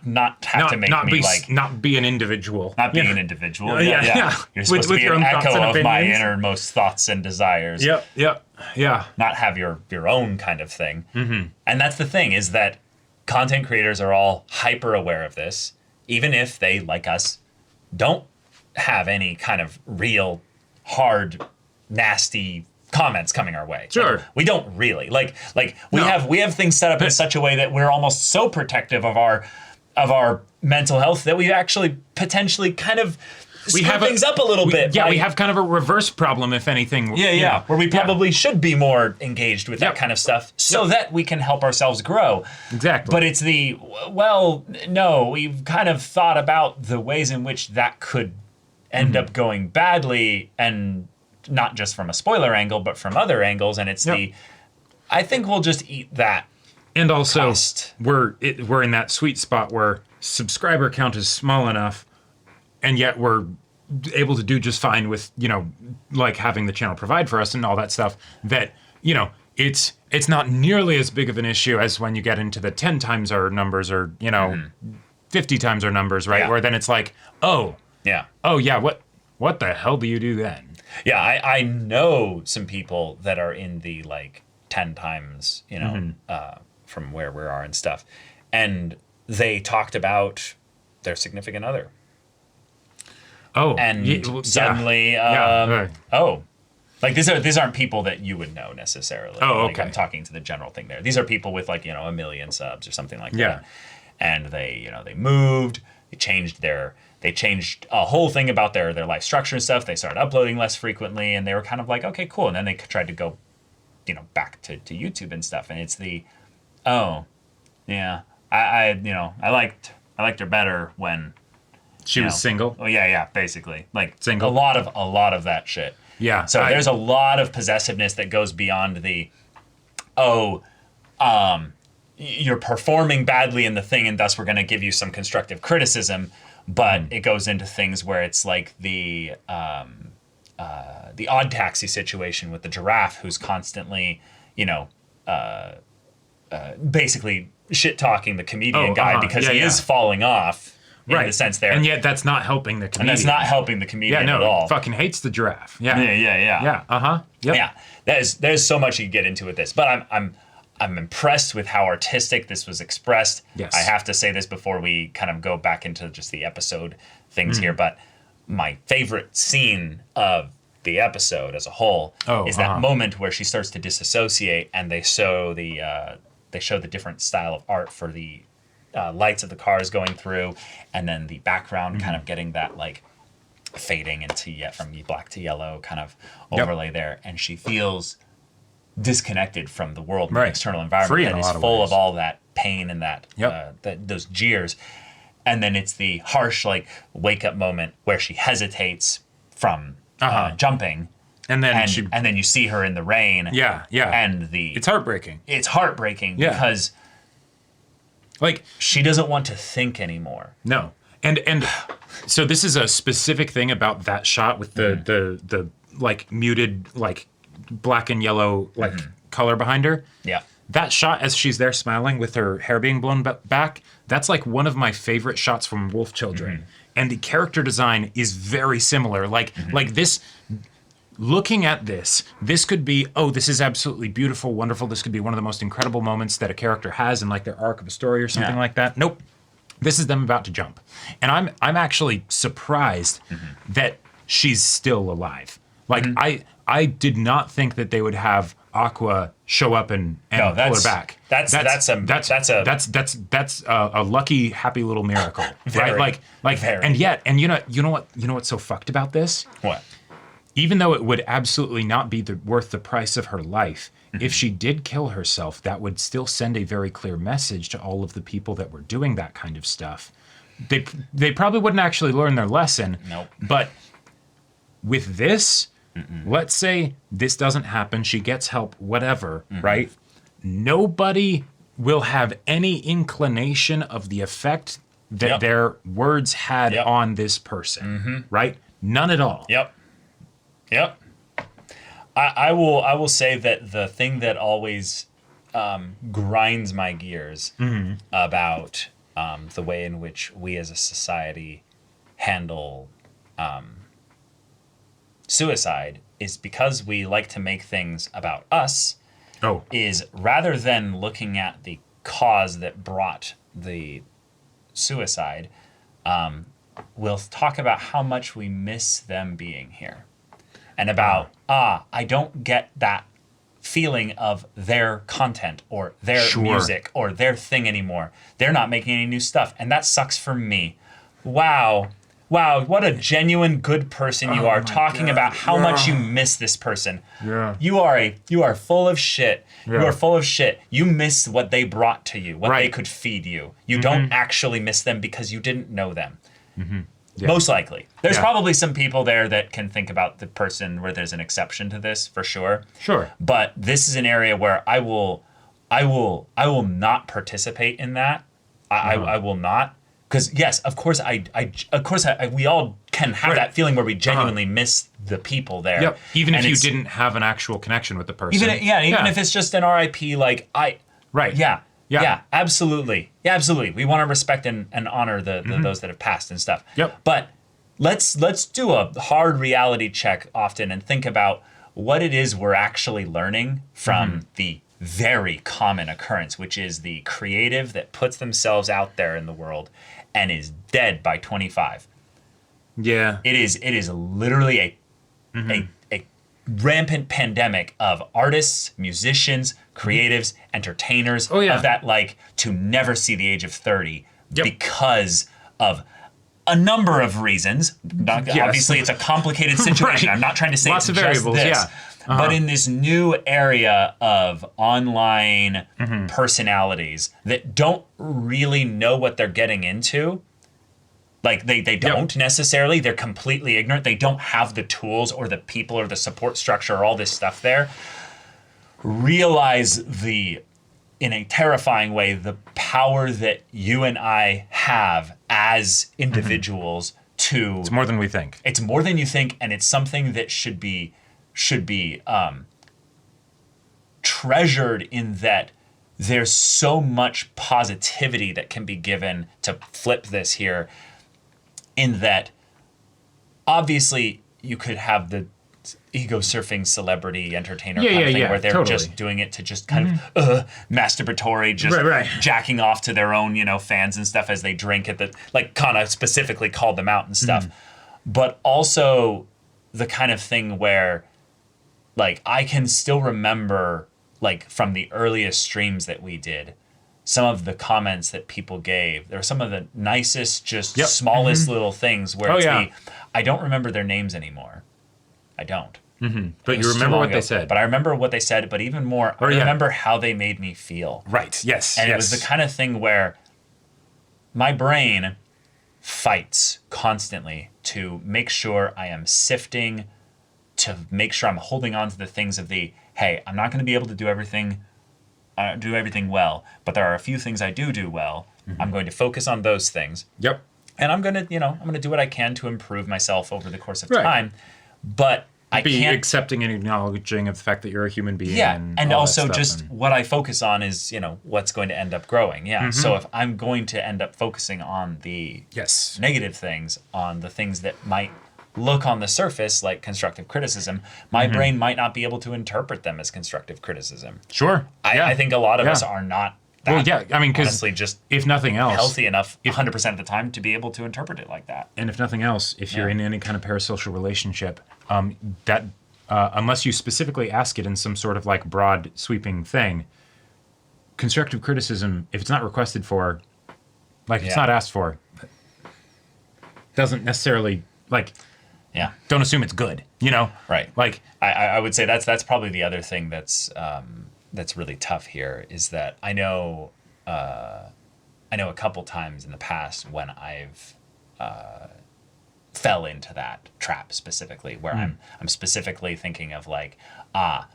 Not have to make me not be an individual. Not being an individual. Yeah. You're supposed to be an echo of my innermost thoughts and desires. Yep. Not have your own kind of thing. And that's the thing, is that content creators are all hyper aware of this, even if they, like us, don't have any kind of real, hard, nasty comments coming our way. Sure. Like, we don't really. We have things set up in such a way that we're almost so protective of our mental health that we actually potentially kind of screw things up a little bit. Yeah, we have kind of a reverse problem, if anything. Yeah. Where we probably should be more engaged with that kind of stuff so that we can help ourselves grow. Exactly. But it's no, we've kind of thought about the ways in which that could end up going badly, and not just from a spoiler angle, but from other angles. And it's I think we'll just eat that. And also, cost. we're in that sweet spot where subscriber count is small enough, and yet we're able to do just fine with, like having the channel provide for us and all that stuff, that, it's not nearly as big of an issue as when you get into the 10 times our numbers or, 50 times our numbers, right? Yeah. Where then it's like, what the hell do you do then? Yeah, I know some people that are in the 10 times, from where we are and stuff. And they talked about their significant other. Oh, and suddenly, like these aren't people that you would know necessarily. Oh, like, okay. I'm talking to the general thing there. These are people with like, 1 million subs or something like that. And they moved, they changed a whole thing about their life structure and stuff. They started uploading less frequently, and they were kind of like, okay, cool. And then they tried to go, back to YouTube and stuff. And it's I liked her better when she was single. Oh yeah, basically. Like single. A lot of that shit. Yeah. So there's a lot of possessiveness that goes beyond you're performing badly in the thing, and thus we're going to give you some constructive criticism. But it goes into things where it's like the Odd Taxi situation with the giraffe, who's constantly, basically shit talking the comedian guy because he is falling off in the sense there, and yet that's not helping the comedian. And that's not helping the comedian at all. Fucking hates the giraffe. Yeah. Yep. Yeah. There's so much you get into with this, but I'm impressed with how artistic this was expressed. Yes. I have to say this before we kind of go back into just the episode things here, but my favorite scene of the episode as a whole is that moment where she starts to disassociate, and they show the different style of art for the lights of the cars going through, and then the background kind of getting that like fading into from black to yellow kind of overlay there, and she feels disconnected from the world and the external environment that is full of all that pain and that those jeers. And then it's the harsh like wake up moment where she hesitates from jumping, and then you see her in the rain. And it's heartbreaking. It's heartbreaking because like she doesn't want to think anymore. No. And so this is a specific thing about that shot with the like muted like black and yellow like color behind her. Yeah. That shot as she's there smiling with her hair being blown back, that's like one of my favorite shots from Wolf Children. And the character design is very similar. Like this, looking at this could be, this is absolutely beautiful, wonderful. This could be one of the most incredible moments that a character has in like their arc of a story or something like that. Nope. This is them about to jump. And I'm actually surprised that she's still alive. Like I did not think that they would have Aqua show up and pull her back. That's a lucky, happy little miracle, right? And you know what's so fucked about this? What? Even though it would absolutely not be worth the price of her life, if she did kill herself, that would still send a very clear message to all of the people that were doing that kind of stuff. They probably wouldn't actually learn their lesson. Nope. But with this. Let's say this doesn't happen, she gets help, whatever, right? Nobody will have any inclination of the effect that their words had on this person, right? None at all. Yep. I will say that the thing that always grinds my gears about the way in which we as a society handle suicide is because we like to make things about us. Is rather than looking at the cause that brought the suicide, we'll talk about how much we miss them being here, and about I don't get that feeling of their content or their music or their thing anymore. They're not making any new stuff, and that sucks for me. Wow, what a genuine good person you are, talking about how much you miss this person. You are full of shit. You are full of shit. You miss what they brought to you, what they could feed you. You don't actually miss them because you didn't know them. Most likely. There's probably some people there that can think about the person where there's an exception to this, for sure. But this is an area where I will not participate in that. I will not. Because yes, of course, we all can have that feeling where we genuinely miss the people there. Even if you didn't have an actual connection with the person. Even if it's just an RIP, like absolutely. We want to respect and honor the those that have passed and stuff. But let's do a hard reality check often and think about what it is we're actually learning from the very common occurrence, which is the creative that puts themselves out there in the world and is dead by 25. Yeah. It is literally a rampant pandemic of artists, musicians, creatives, entertainers of that, like, to never see the age of 30 because of a number of reasons. Obviously, it's a complicated situation. I'm not trying to say lots it's of just variables, this. But in this new area of online personalities that don't really know what they're getting into, like they don't necessarily, they're completely ignorant. They don't have the tools or the people or the support structure or all this stuff there. Realize in a terrifying way, the power that you and I have as individuals to... It's more than we think. It's more than you think, and it's something that should be treasured, in that there's so much positivity that can be given to flip this here, in that obviously you could have the ego-surfing celebrity entertainer kind of thing where they're just doing it to just kind of masturbatory, just jacking off to their own, fans and stuff as they drink at the, like, kind of specifically called them out and stuff. But also the kind of thing where, like, I can still remember, like, from the earliest streams that we did, some of the comments that people gave. There were some of the nicest, just smallest little things where I don't remember their names anymore. I don't. But you remember what they said. But I remember what they said, but even more, I remember how they made me feel. Right, yes. And it was the kind of thing where my brain fights constantly to make sure I am sifting, to make sure I'm holding on to the things of hey, I'm not going to be able to do everything well, but there are a few things I do well. I'm going to focus on those things. Yep. And I'm going to, I'm going to do what I can to improve myself over the course of time. But I can't... accepting and acknowledging of the fact that you're a human being. Yeah, and also just what I focus on is, what's going to end up growing. Yeah, so if I'm going to end up focusing on the negative things, on the things that might look on the surface like constructive criticism, my brain might not be able to interpret them as constructive criticism. Sure. I think a lot of us are not that, I mean, because honestly, just if nothing else, healthy enough 100% of the time to be able to interpret it like that. And if nothing else, if you're in any kind of parasocial relationship, that unless you specifically ask it in some sort of like broad sweeping thing, constructive criticism, if it's not requested for, like if it's not asked for, doesn't necessarily like... Yeah. Don't assume it's good, Right. Like I would say that's probably the other thing that's really tough here, is that I know a couple times in the past when I've fell into that trap specifically, where I'm specifically thinking of like a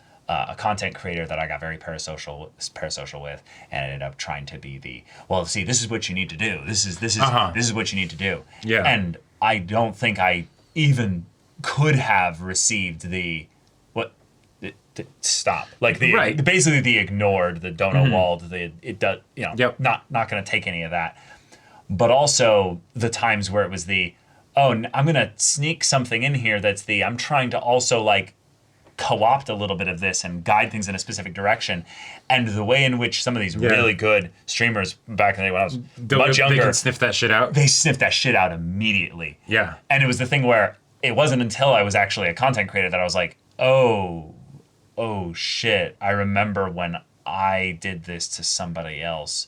content creator that I got very parasocial with, and ended up trying to be this is what you need to do. This is what you need to do. Yeah. And I don't think I even could have received stop, like basically the ignored, the don't know walled, not going to take any of that. But also the times where it was I'm going to sneak something in here that's I'm trying to also like co-opt a little bit of this and guide things in a specific direction. And the way in which some of these really good streamers back in the day when I was much younger, they can sniff that shit out. They sniffed that shit out immediately. Yeah. And it was the thing where it wasn't until I was actually a content creator that I was like, oh shit, I remember when I did this to somebody else.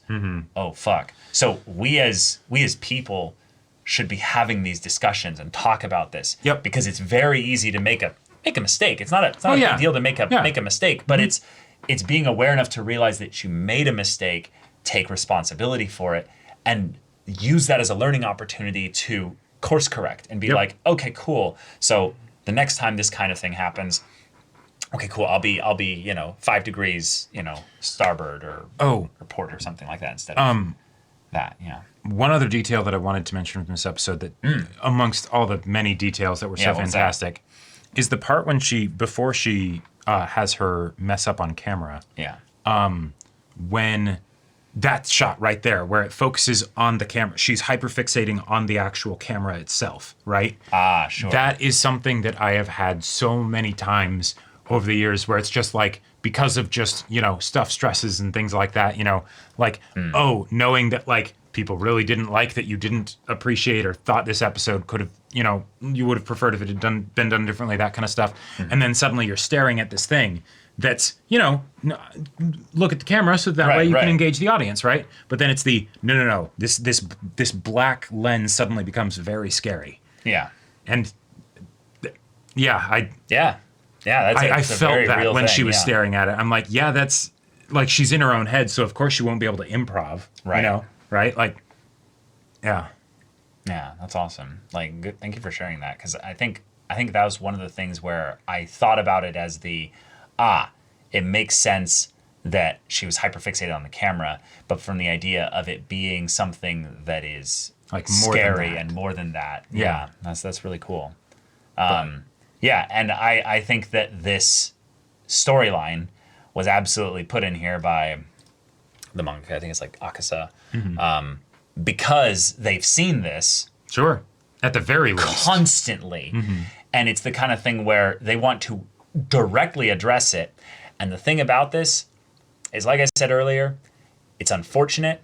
Oh fuck. So we as people should be having these discussions and talk about this. Yep. Because it's very easy to make a mistake. It's not a big deal to make a mistake, but it's being aware enough to realize that you made a mistake, take responsibility for it, and use that as a learning opportunity to course correct and be like, okay, cool. So the next time this kind of thing happens, okay, cool. I'll be 5 degrees, starboard or port or something like that instead of that. Yeah. One other detail that I wanted to mention from this episode that amongst all the many details that were so fantastic is the part when before she has her mess up on camera. Yeah. When that shot right there, where it focuses on the camera, she's hyperfixating on the actual camera itself, right? Sure. That is something that I have had so many times over the years where it's just like, because of just, stuff stresses and things like that, knowing that like people really didn't like that you didn't appreciate or thought this episode could have, you would have preferred if it had been done differently, that kind of stuff. And then suddenly you're staring at this thing that's, look at the camera so that way you can engage the audience, right? But then it's the, no, this black lens suddenly becomes very scary. Yeah. And I felt that when thing, she was staring at it. I'm like, that's like, she's in her own head, so of course she won't be able to improv, right? Like, yeah. Yeah, that's awesome. Like, good, thank you for sharing that, because I think that was one of the things where I thought about it as it makes sense that she was hyperfixated on the camera, but from the idea of it being something that is like more scary and more than that. Yeah, that's really cool. And I think that this storyline was absolutely put in here by the manga. I think it's like Akasa, because they've seen this. Sure, at the very least. Constantly. And it's the kind of thing where they want to directly address it. And the thing about this is, like I said earlier, it's unfortunate,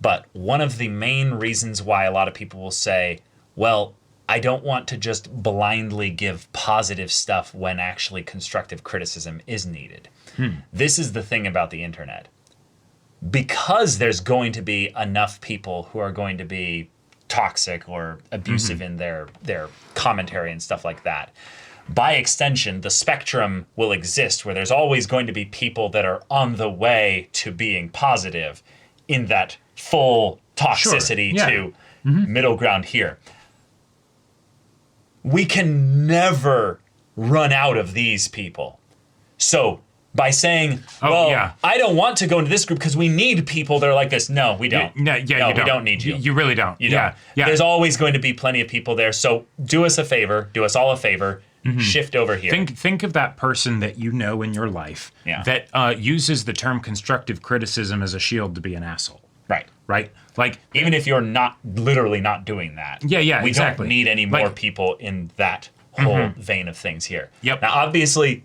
but one of the main reasons why a lot of people will say, well, I don't want to just blindly give positive stuff when actually constructive criticism is needed. This is the thing about the internet. Because there's going to be enough people who are going to be toxic or abusive in their commentary and stuff like that, by extension, the spectrum will exist where there's always going to be people that are on the way to being positive in that full toxicity to middle ground here. We can never run out of these people. So by saying, I don't want to go into this group because we need people that are like this. No, we don't. You don't. We don't need you. You really don't. You don't. There's always going to be plenty of people there. So do us a favor, do us all a favor, shift over here. Think of that person that you know in your life that uses the term constructive criticism as a shield to be an asshole. Right? Like, even if you're literally not doing that. We don't need any more people in that whole vein of things here. Now, obviously,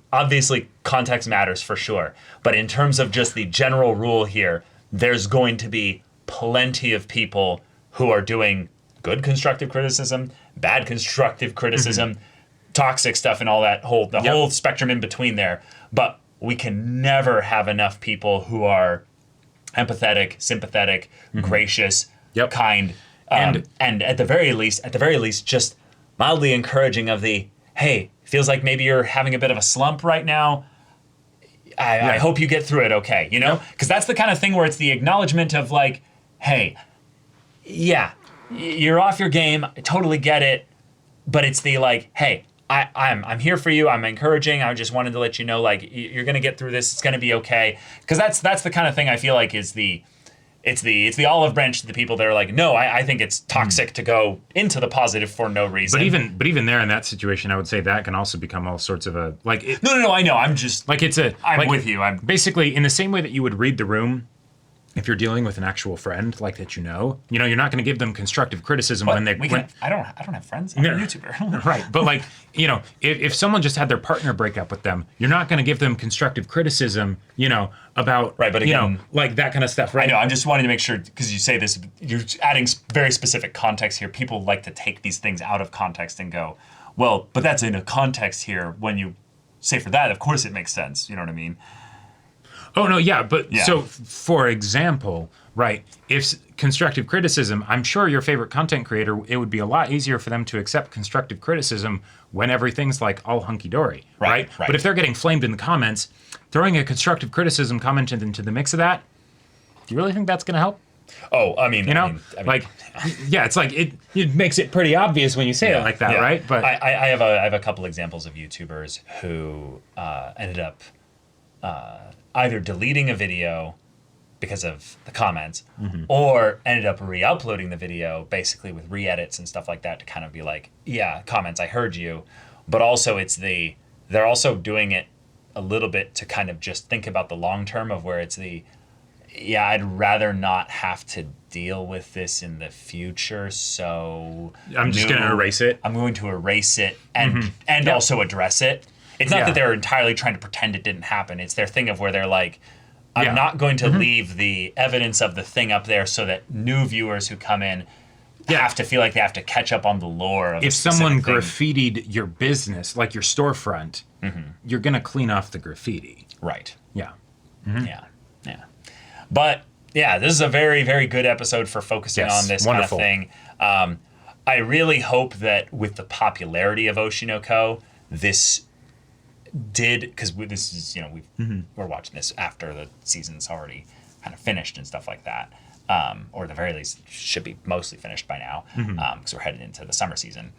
context matters for sure. But in terms of just the general rule here, there's going to be plenty of people who are doing good constructive criticism, bad constructive criticism, toxic stuff, and all that whole spectrum in between there. But we can never have enough people who are empathetic, sympathetic, gracious, kind, and at the very least, just mildly encouraging of the, hey, feels like maybe you're having a bit of a slump right now. I hope you get through it okay, Because that's the kind of thing where it's the acknowledgement of like, hey, you're off your game, I totally get it, but it's the like, hey, I'm here for you, I'm encouraging, I just wanted to let you know, like, you're going to get through this, it's going to be okay. Because that's the kind of thing I feel like is it's the olive branch to the people that are like, no, I think it's toxic to go into the positive for no reason. But even there in that situation, I would say that can also become all sorts of a like. No, I know. I'm just like I'm with you. I'm basically in the same way that you would read the room. If you're dealing with an actual friend like that, you're not going to give them constructive criticism when they. I don't have friends. I'm a YouTuber. Right, but like if someone just had their partner break up with them, you're not going to give them constructive criticism, about right. But again, like that kind of stuff, right? I know. I'm just wanting to make sure because you say this, you're adding very specific context here. People like to take these things out of context and go, well, but that's in a context here. When you say for that, of course it makes sense. You know what I mean? Oh, no, so for example, right, if constructive criticism, I'm sure your favorite content creator, it would be a lot easier for them to accept constructive criticism when everything's like all hunky-dory, right? But if they're getting flamed in the comments, throwing a constructive criticism comment into the mix of that, do you really think that's going to help? Oh, I mean, like, it's like it makes it pretty obvious when you say it like that, right? But I have a couple examples of YouTubers who ended up either deleting a video because of the comments or ended up re-uploading the video basically with re-edits and stuff like that to kind of be like, comments, I heard you. But also they're also doing it a little bit to kind of just think about the long term of where it's I'd rather not have to deal with this in the future, so I'm just going to erase it. I'm going to erase it and also address it. It's not that they're entirely trying to pretend it didn't happen. It's their thing of where they're like, I'm not going to leave the evidence of the thing up there so that new viewers who come in have to feel like they have to catch up on the lore of if someone graffitied your business, like your storefront, you're going to clean off the graffiti. Right. Yeah. Yeah. But yeah, this is a very, very good episode for focusing on this kind of thing. I really hope that with the popularity of Oshi No Ko, this did, because this is, we're watching this after the season's already kind of finished and stuff like that. Or at the very least, should be mostly finished by now, because we're headed into the summer season.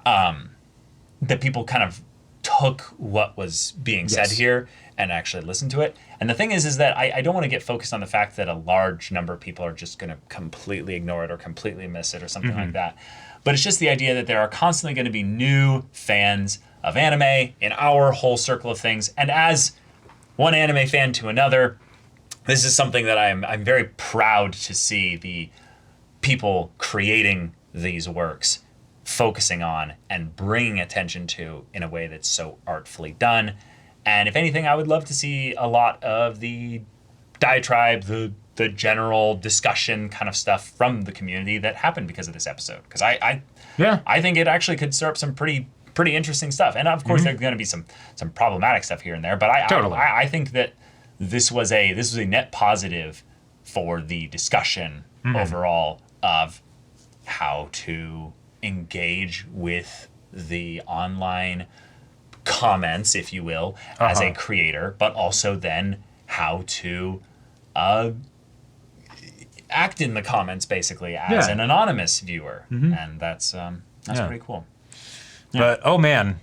That people kind of took what was being said here and actually listened to it. And the thing is that I don't want to get focused on the fact that a large number of people are just going to completely ignore it or completely miss it or something like that. But it's just the idea that there are constantly going to be new fans of anime in our whole circle of things. And as one anime fan to another, this is something that I'm very proud to see the people creating these works focusing on and bringing attention to in a way that's so artfully done. And if anything, I would love to see a lot of the diatribe, the general discussion kind of stuff from the community that happened because of this episode. Because I think it actually could stir up some pretty interesting stuff. And of course, there's going to be some problematic stuff here and there. But I think that this was a net positive for the discussion overall of how to engage with the online comments, if you will, as a creator, but also then how to act in the comments basically as an anonymous viewer. And that's pretty cool. But oh man,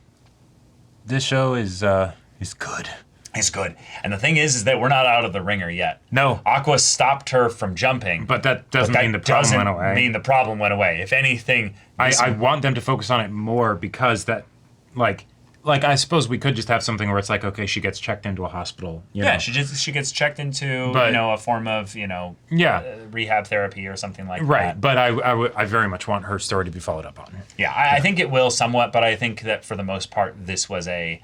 this show is good. It's good. And the thing is that we're not out of the ringer yet. No. Aqua stopped her from jumping. But that doesn't mean the problem went away. Mean the problem went away. If anything, I want them to focus on it more because that, like I suppose we could just have something where it's like, okay, she gets checked into a hospital. You know? She gets checked into a form of rehab therapy or something like that. Right. But I very much want her story to be followed up on. Yeah, I think it will somewhat, but I think that for the most part, this was a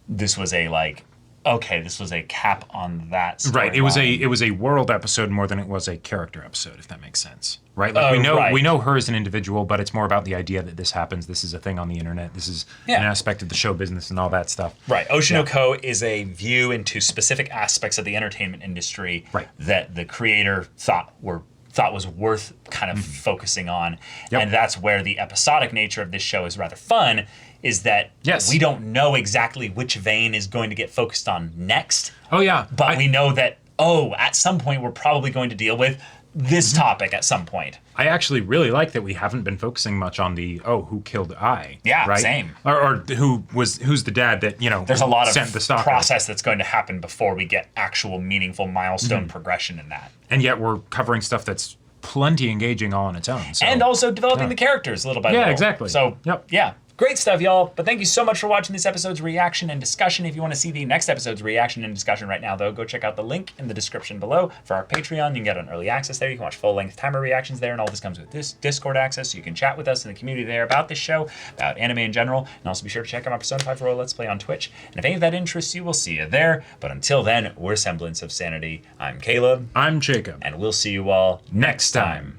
like, okay, this was a cap on that story. Right. It was a world episode more than it was a character episode, if that makes sense. Right? Like we know her as an individual, but it's more about the idea that this happens. This is a thing on the internet. This is an aspect of the show business and all that stuff. Right. Oshi No Ko is a view into specific aspects of the entertainment industry that the creator thought was worth kind of focusing on. Yep. And that's where the episodic nature of this show is rather fun, is that we don't know exactly which vein is going to get focused on next. Oh, yeah. But we know that, at some point we're probably going to deal with this topic at some point. I actually really like that we haven't been focusing much on the, who killed I? Yeah, right? Same. Or who's the dad that, there's a lot of process that's going to happen before we get actual meaningful milestone progression in that. And yet we're covering stuff that's plenty engaging all on its own. So. And also developing the characters little by little. Yeah, exactly. So, great stuff, y'all. But thank you so much for watching this episode's reaction and discussion. If you want to see the next episode's reaction and discussion right now, though, go check out the link in the description below for our Patreon. You can get an early access there. You can watch full-length timer reactions there, and all this comes with this Discord access, so you can chat with us in the community there about this show, about anime in general, and also be sure to check out my Persona 5 Royal Let's Play on Twitch. And if any of that interests you, we'll see you there. But until then, we're Semblance of Sanity. I'm Caleb. I'm Jacob. And we'll see you all next time.